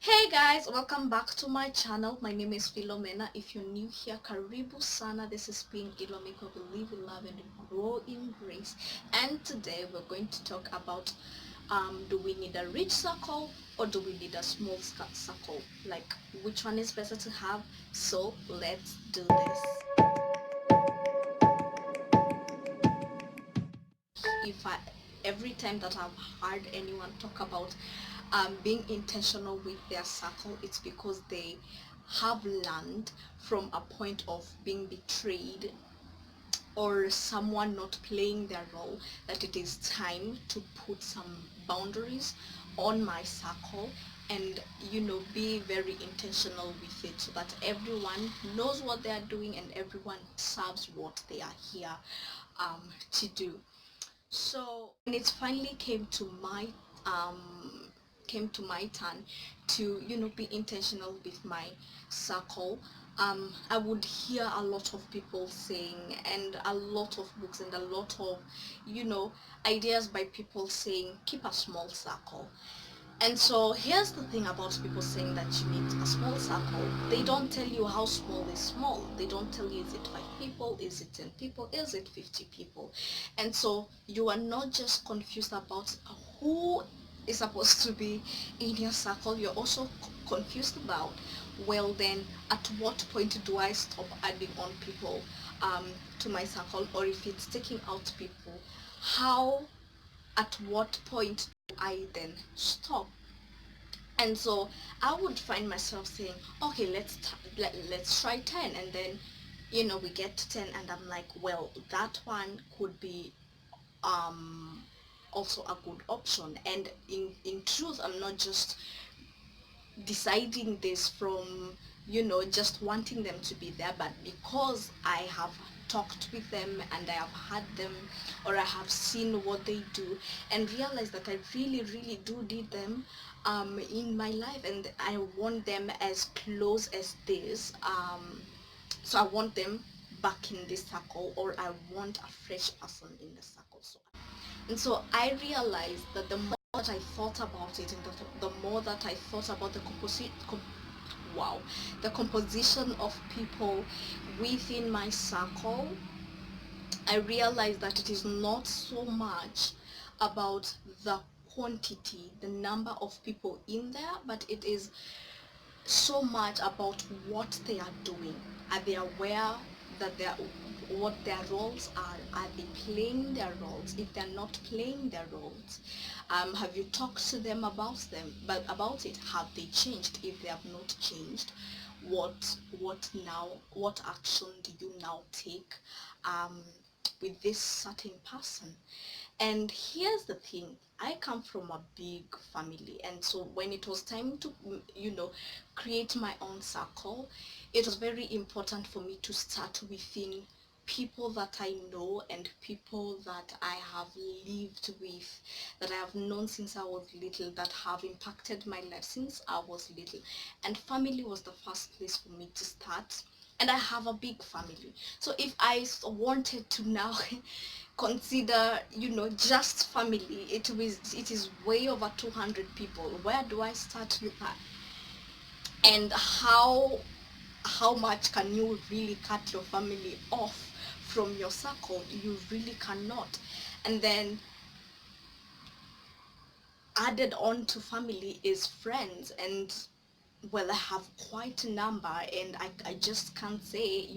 Hey guys, welcome back to my channel. My name is Philomena. If you're new here, karibu sana. This is being Ilomiko. Believe in love and grow in grace. And today we're going to talk about do we need a rich circle or do we need a small circle? Like which one is better to have? So let's do this. If I every time that I've heard anyone talk about being intentional with their circle, it's because they have learned from a point of being betrayed or someone not playing their role, that it is time to put some boundaries on my circle and be very intentional with it so that everyone knows what they are doing and everyone serves what they are here to do. So when it finally um came to my turn to be intentional with my circle, I would hear a lot of people saying, and a lot of books and a lot of ideas by people saying keep a small circle. And so here's the thing about people saying that you need a small circle. They don't tell you how small is small. They don't tell you, is it 5 people, is it 10 people, is it 50 people? And so you are not just confused about who is supposed to be in your circle. You're also confused about, well then, at what point do I stop adding on people to my circle? Or if it's taking out people, how, at what point do I then stop? And so I would find myself saying, okay, let's try 10, and then we get to 10 and I'm like, well, that one could be also a good option. And in truth, I'm not just deciding this from just wanting them to be there, but because I have talked with them and I have had them, or I have seen what they do and realized that I really do need them in my life, and I want them as close as this. So I want them back in this circle, or I want a fresh person in the circle. So I realized that the more that I thought about it, and the more that I thought about the composition of people within my circle, I realized that it is not so much about the quantity, the number of people in there, but it is so much about what they are doing. Are they aware that they're what their roles are they playing their roles? If they're not playing their roles, have you talked to them but about it? Have they changed? If they have not changed, what action do you now take um, with this certain person? And here's the thing, I come from a big family, and so when it was time to create my own circle, it was very important for me to start within people that I know and people that I have lived with, that I have known since I was little, that have impacted my life since I was little. And family was the first place for me to start. And I have a big family. So if I wanted to now consider just family, it is way over 200 people. Where do I start with that? And how much can you really cut your family off from your circle? You really cannot. And then added on to family is friends, and well, I have quite a number, and I just can't say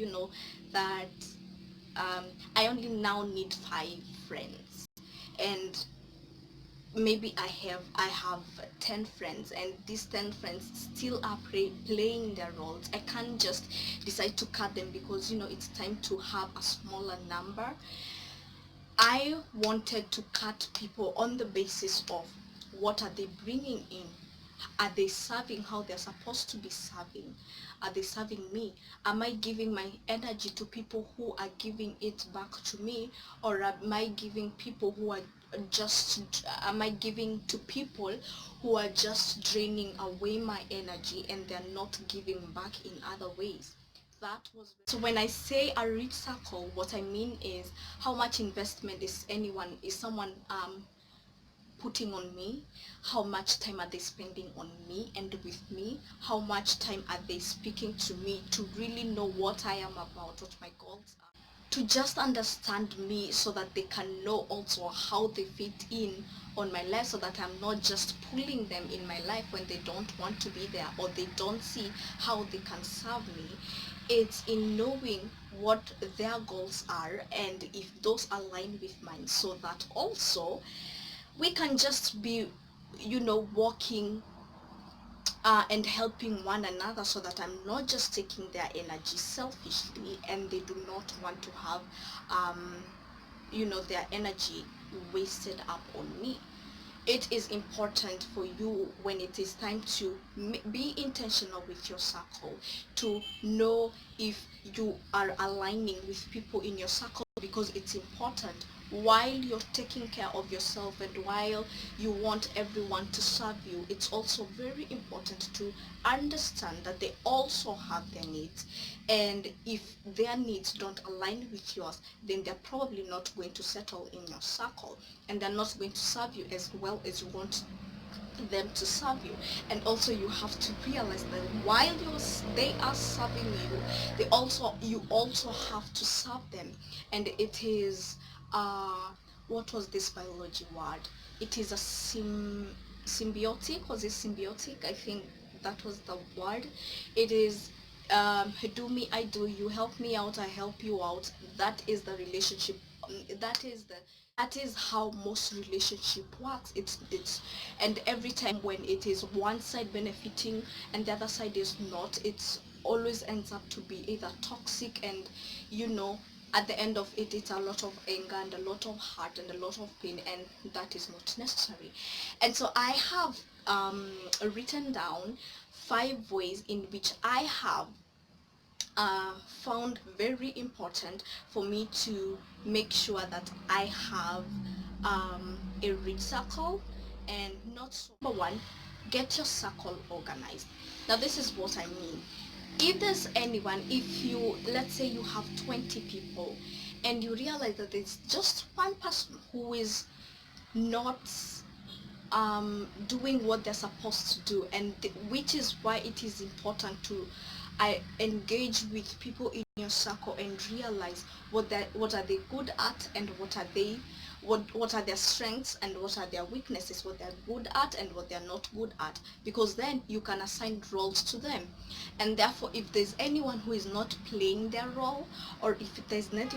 that I only now need 5 friends, and maybe I have 10 friends, and these 10 friends still are playing their roles. I can't just decide to cut them because it's time to have a smaller number. I wanted to cut people on the basis of what are they bringing in. Are they serving how they're supposed to be serving? Are they serving me? Am I giving my energy to people who are giving it back to me? Or am I giving to people who are just draining away my energy and they're not giving back in other ways? So when I say a rich circle, what I mean is how much investment is someone putting on me? How much time are they spending on me and with me? How much time are they speaking to me to really know what I am about, what my goals are? To just understand me so that they can know also how they fit in on my life, so that I'm not just pulling them in my life when they don't want to be there or they don't see how they can serve me. It's in knowing what their goals are and if those align with mine, so that also we can just be, walking and helping one another, so that I'm not just taking their energy selfishly and they do not want to have their energy wasted up on me. It is important for you, when it is time to be intentional with your circle, to know if you are aligning with people in your circle, because it's important while you're taking care of yourself and while you want everyone to serve you. It's also very important to understand that they also have their needs, and if their needs don't align with yours, then they're probably not going to settle in your circle, and they're not going to serve you as well as you want them to serve you. And also you have to realize that while they are serving you, you also have to serve them. And it is what was this biology word? It is a symbiotic. Was it symbiotic? I think that was the word. It is do me, I do you, help me out, I help you out. That is the relationship. That is how most relationship works. It's And every time when it is one side benefiting and the other side is not, it's always ends up to be either toxic, and at the end of it, it's a lot of anger and a lot of hurt and a lot of pain, and that is not necessary. And so I have written down 5 ways in which I have found very important for me to make sure that I have a rich circle. And not so. Number one, get your circle organized. Now this is what I mean. If there's anyone, if you, let's say you have 20 people and you realize that there's just one person who is not doing what they're supposed to do, and which is why it is important to engage with people in your circle and realize what are they good at, and what are their strengths and what are their weaknesses, what they're good at and what they're not good at, because then you can assign roles to them. And therefore, if there's anyone who is not playing their role, or if there's not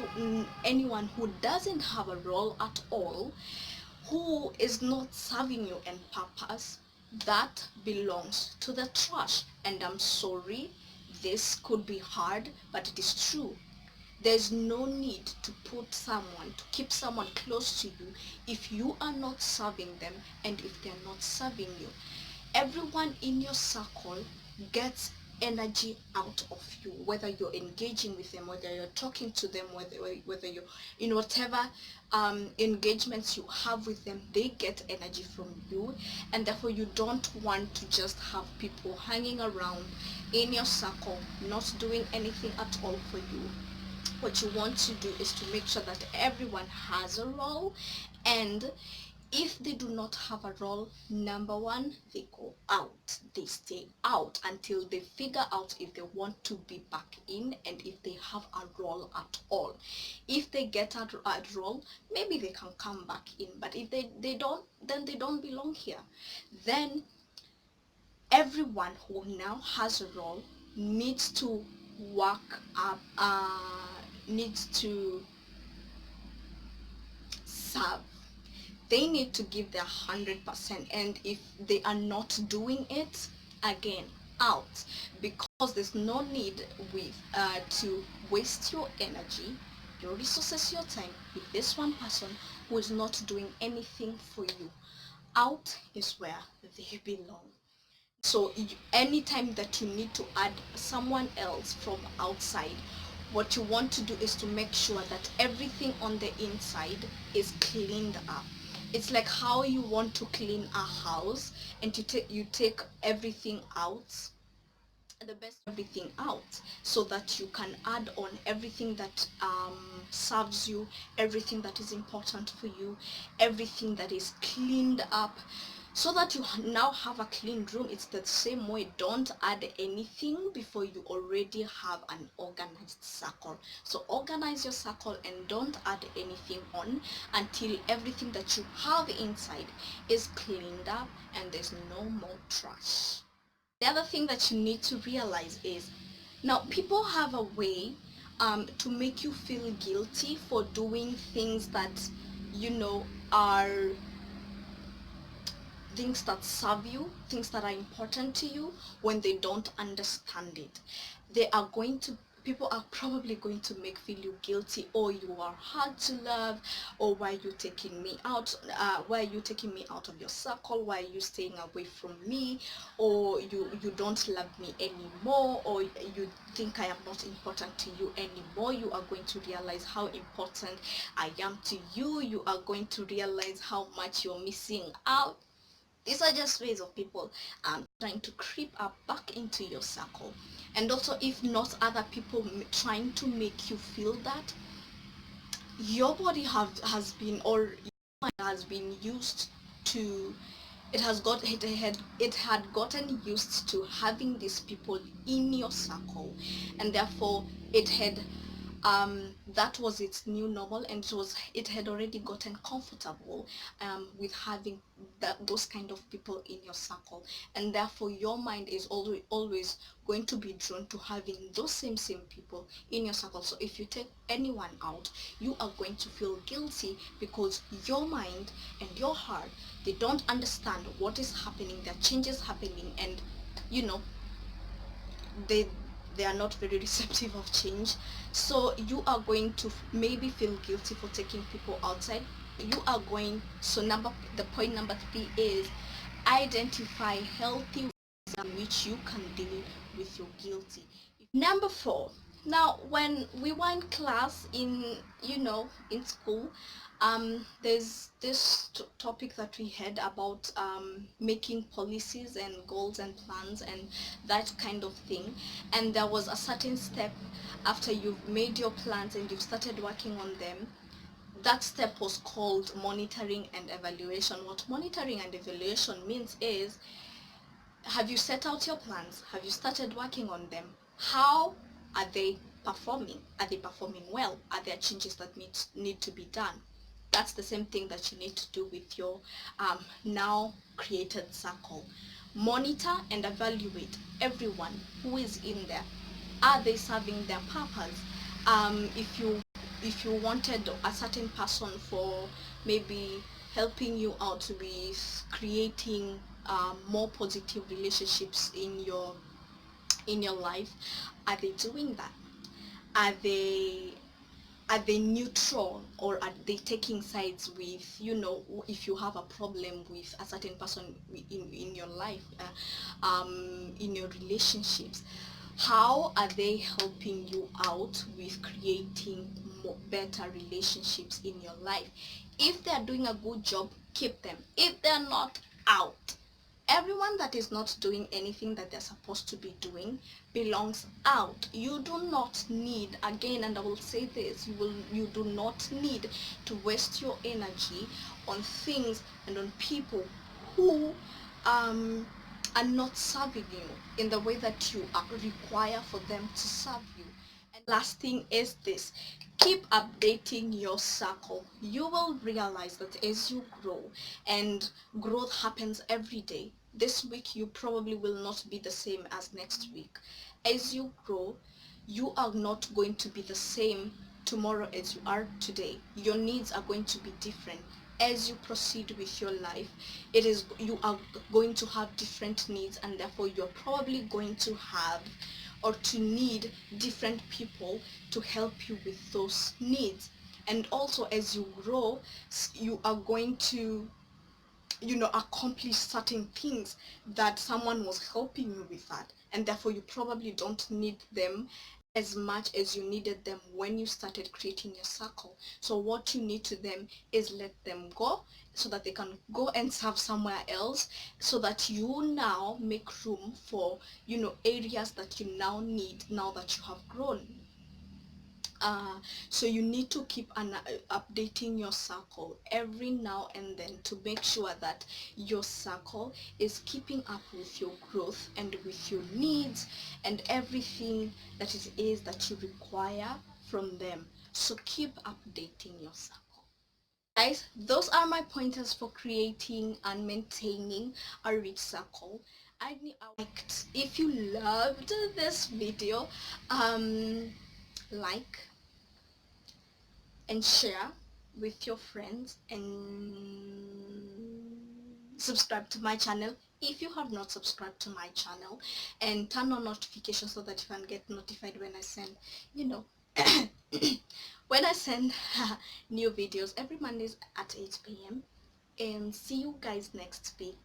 anyone who doesn't have a role at all, who is not serving you in purpose, that belongs to the trash. And I'm sorry, this could be hard, but it is true. There's no need to keep someone close to you if you are not serving them and if they're not serving you. Everyone in your circle gets energy out of you, whether you're engaging with them, whether you're talking to them, whether you're in whatever engagements you have with them, they get energy from you. And therefore you don't want to just have people hanging around in your circle not doing anything at all for you. What you want to do is to make sure that everyone has a role, and if they do not have a role, number one, they go out. They stay out until they figure out if they want to be back in and if they have a role at all. If they get a role, maybe they can come back in, but if they don't, then they don't belong here. Then everyone who now has a role needs to work up, needs to serve. They need to give their 100%, and if they are not doing it, again, out. Because there's no need to waste your energy, your resources, your time with this one person who is not doing anything for you. Out is where they belong. So anytime that you need to add someone else from outside, what you want to do is to make sure that everything on the inside is cleaned up. It's like how you want to clean a house, and you take everything out, the best everything out, so that you can add on everything that serves you, everything that is important for you, everything that is cleaned up, so that you now have a clean room. It's the same way. Don't add anything before you already have an organized circle. So organize your circle and don't add anything on until everything that you have inside is cleaned up and there's no more trash. The other thing that you need to realize is, now people have a way to make you feel guilty for doing things that are things that serve you, things that are important to you. When they don't understand it, they are going to people are probably going to make feel you guilty, or you are hard to love, or why are you taking me out, why are you taking me out of your circle, why are you staying away from me, or you don't love me anymore, or you think I am not important to you anymore. You are going to realize how important I am to you. You are going to realize how much you're missing out. These are just ways of people trying to creep up back into your circle. And also, if not other people trying to make you feel that, your body has been, or your mind has been used to, it had gotten used to having these people in your circle, and therefore it had that was its new normal, and it had already gotten comfortable with having those kind of people in your circle, and therefore your mind is always going to be drawn to having those same people in your circle. So if you take anyone out, you are going to feel guilty, because your mind and your heart, they don't understand what is happening. There are changes happening, and you know they they are not very receptive of change. So you are going to maybe feel guilty for taking people outside. You are going so the point number 3 is identify healthy ways in which you can deal with your guilty. Number 4, now when we were in class, in school, there's this topic that we had about making policies and goals and plans and that kind of thing. And there was a certain step after you've made your plans and you've started working on them. That step was called monitoring and evaluation. What monitoring and evaluation means is, have you set out your plans? Have you started working on them? How are they performing? Are they performing well? Are there changes that need to be done? That's the same thing that you need to do with your now created circle. Monitor and evaluate everyone who is in there. Are they serving their purpose? If you wanted a certain person for maybe helping you out with creating more positive relationships in your life, are they doing that? Are they neutral, or are they taking sides with, if you have a problem with a certain person in your life, in your relationships, how are they helping you out with creating better relationships in your life? If they are doing a good job, keep them. If they're not, out. Everyone that is not doing anything that they're supposed to be doing belongs out. You do not need, again, and I will say this, you do not need to waste your energy on things and on people who are not serving you in the way that you require for them to serve you. And last thing is this: keep updating your circle. You will realize that as you grow, and growth happens every day, this week you probably will not be the same as next week. As you grow, you are not going to be the same tomorrow as you are today. Your needs are going to be different. As you proceed with your life, you are going to have different needs, and therefore you're probably going to have, or to need, different people to help you with those needs. And also, as you grow, you are going to accomplish certain things that someone was helping you with that, and therefore you probably don't need them as much as you needed them when you started creating your circle. So what you need to them is let them go so that they can go and serve somewhere else, so that you now make room for, you know, areas that you now need now that you have grown. So you need to keep updating your circle every now and then to make sure that your circle is keeping up with your growth and with your needs and everything that it is that you require from them. So keep updating your circle. Guys, those are my pointers for creating and maintaining a rich circle. I liked. If you loved this video, like and share with your friends, and subscribe to my channel if you have not subscribed to my channel, and turn on notifications so that you can get notified when I send, you know, when I send new videos every Mondays at 8 p.m. and see you guys next week.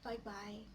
Bye bye.